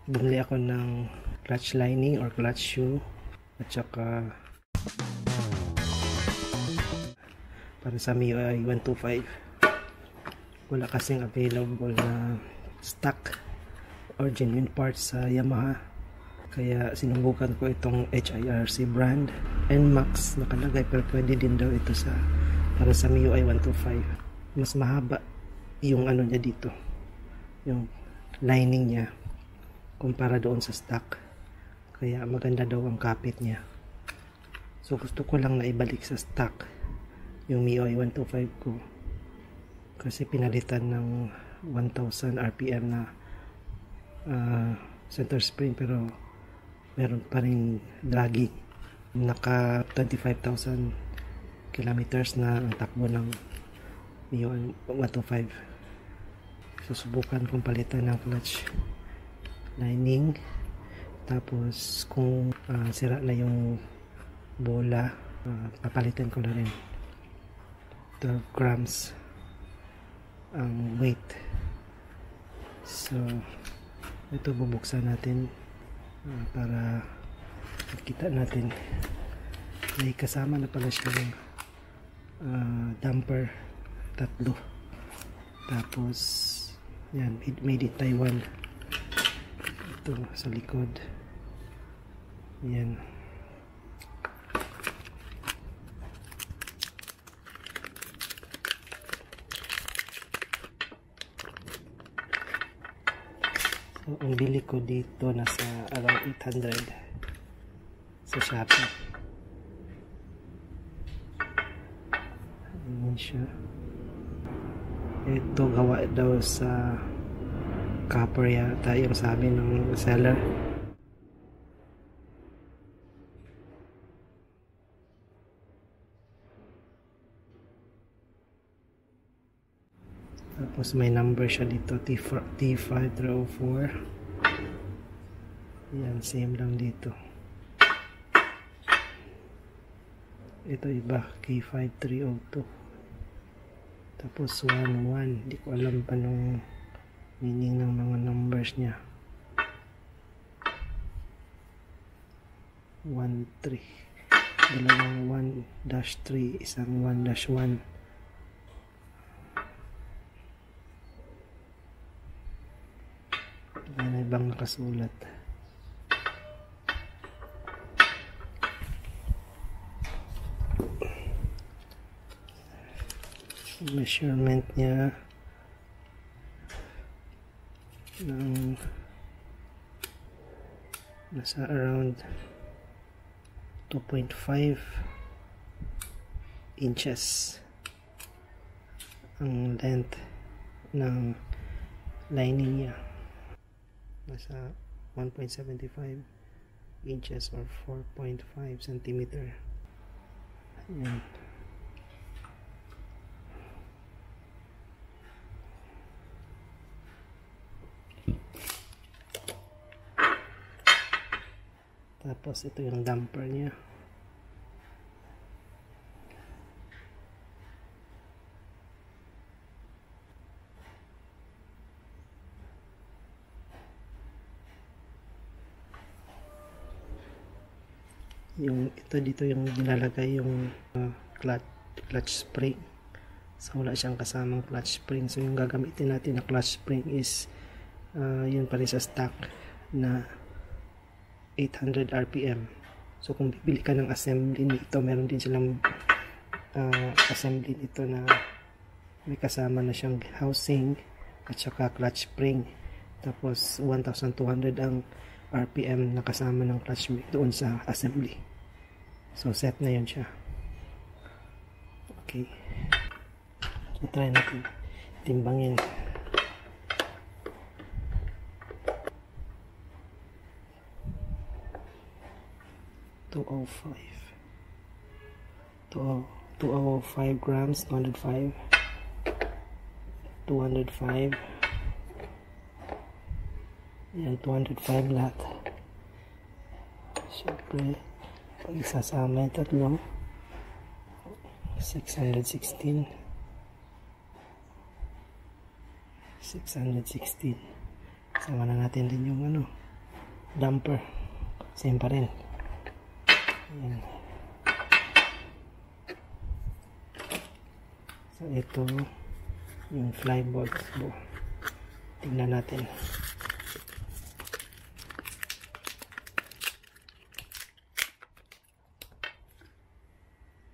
Bumili ako ng clutch lining or clutch shoe at saka para sa MIUI 125. Wala kasing available na stock or genuine parts sa Yamaha, kaya sinubukan ko itong HIRC brand NMAX nakalagay, pero pwede din daw ito sa para sa MIUI 125. Mas mahaba yung ano niya dito, yung lining niya kumpara doon sa stock, kaya maganda daw ang kapit niya. So gusto ko lang na ibalik sa stock yung MIUI 125 ko kasi pinalitan ng 1000 RPM na center spring, pero meron pa rin dragging. Naka 25,000 kilometers na ang takbo ng MIUI 125. Susubukan kong palitan ng clutch lining, tapos kung sira na yung bola, papalitan ko na rin. 12 grams ang weight. So ito bubuksan natin para makita natin. May kasama na pala siya ng damper, tatlo. Tapos yan, made in Taiwan. Ito sa likod. Yan. So ang bili ko dito nasa around 800 sa Shopee. Ayan siya. Ito gawa daw sa copper yata yung sabi ng seller. Tapos may number siya dito, T5304. Yan, same lang dito. Ito iba, K5302. Tapos 11, hindi ko alam pa nung meaning ng mga numbers niya. 13, dalawang 1-3, isang 1-1. May ibang nakasulat. Measurement niya ng nasa around 2.5 inches ang length ng lining niya. Nasa 1.75 inches or 4.5 centimeter. Ayan. Tapos ito yung damper niya. Yung ito dito yung nilalagay yung clutch spring. So wala siyang kasamang clutch spring. So yung gagamitin natin na clutch spring is yun pa rin sa stock na 800 RPM. So kung bibili ka ng assembly nito, meron din silang assembly nito na may kasama na siyang housing at saka clutch spring. Tapos 1,200 ang RPM na kasama ng clutch spring doon sa assembly. So set na yun siya. Okay. So try natin timbangin. 205 grams, 205 yan, 205 lahat. Siyempre pag isasama yung tatlo, 616 sama na natin din yung ano, damper, same pa rin. Ayan. So ito yung fly bolts. Tingnan natin.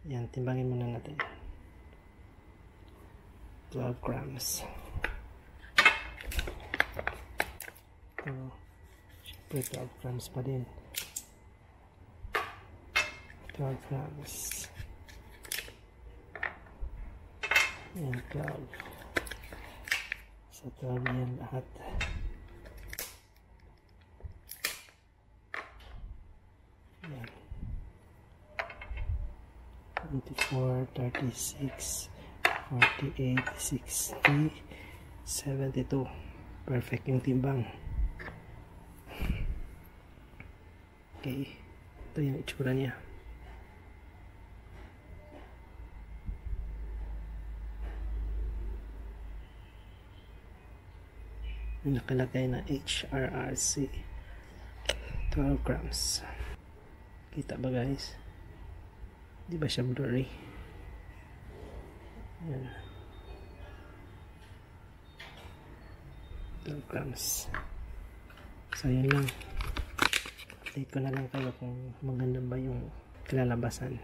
Yan, timbangin muna natin. 12 grams. Ito, syempre 12 grams pa din. 12 grams. Yan, 12. So 12 yan lahat. Yan. 24, 36, 48, 60, 72. Perfect yung timbang. Okay. Ito yung itsura niya. Nakalagay na HRRC 12 grams. Kita ba guys? Di ba siya blurry? Ayan. 12 grams. So yun lang. Update ko na lang kayo kung maganda ba yung kalalabasan,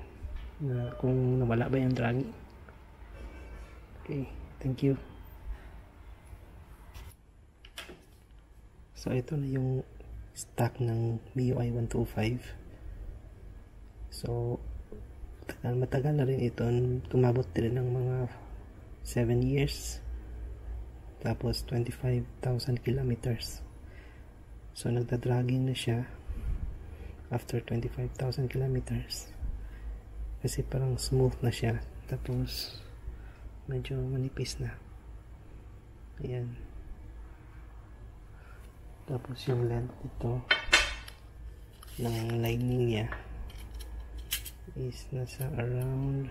na kung nawala ba yung dragging. Okay, thank you. So ito na yung stock ng MIUI 125. So matagal na rin ito, tumabot din ng mga 7 years, tapos 25,000 kilometers. So nagda-dragging na siya after 25,000 kilometers kasi parang smooth na siya, tapos medyo manipis na. Ayan. Tapos yung length ito ng lining niya is nasa around,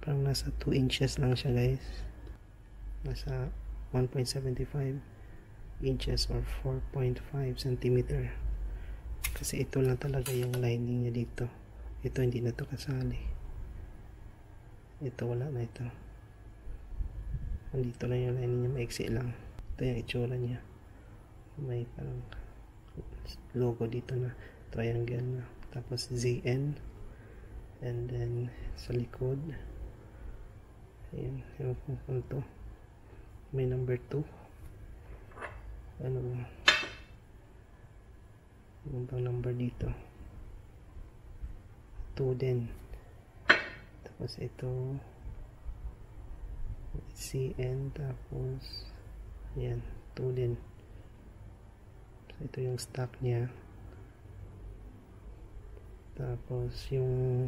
parang nasa 2 inches lang siya guys. Nasa 1.75 inches or 4.5 centimeter. Kasi ito lang talaga yung lining niya dito. Ito hindi na to kasali. Ito wala na ito. Dito lang yung lining niya, maiksi lang. Ito yung itsura niya. May parang logo dito na triangle na, tapos ZN, and then sa likod ayan, ewan ko kung to may number 2, ano bang number dito, 2 din, tapos ito CN, tapos ayan 2 din. Ito yung stock niya. Tapos yung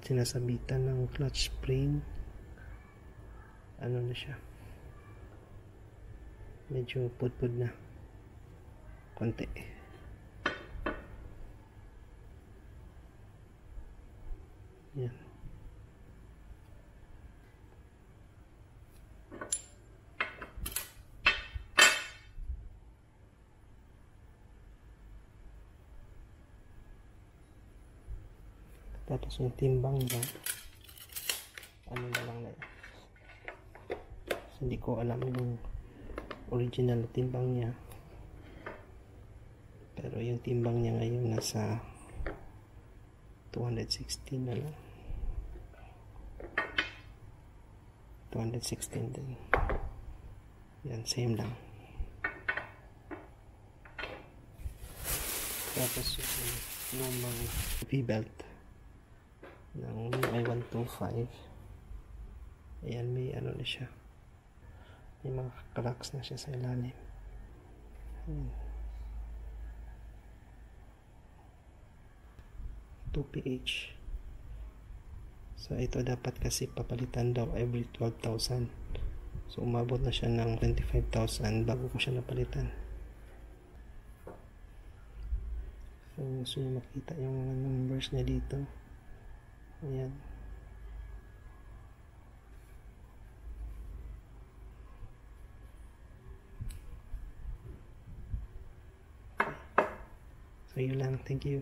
sinasabitan ng clutch spring, ano na siya, medyo pudpud na konti. Yan. Tapos yung timbang niya, ano na lang na yun. Hindi ko alam yung original na timbang niya, pero yung timbang niya ngayon nasa 216 na lang, 216 din. Yan, same lang. Tapos yung lumang V-belt ng MIUI 125, ayan, may ano na siya, may mga cracks na siya sa ilalim. Ayan. 2pH. So ito dapat kasi papalitan daw every 12,000. So umabot na siya ng 25,000 bago ko siya napalitan. So gusto nyo makita yung mga numbers niya dito. Ayan. So yun lang, thank you.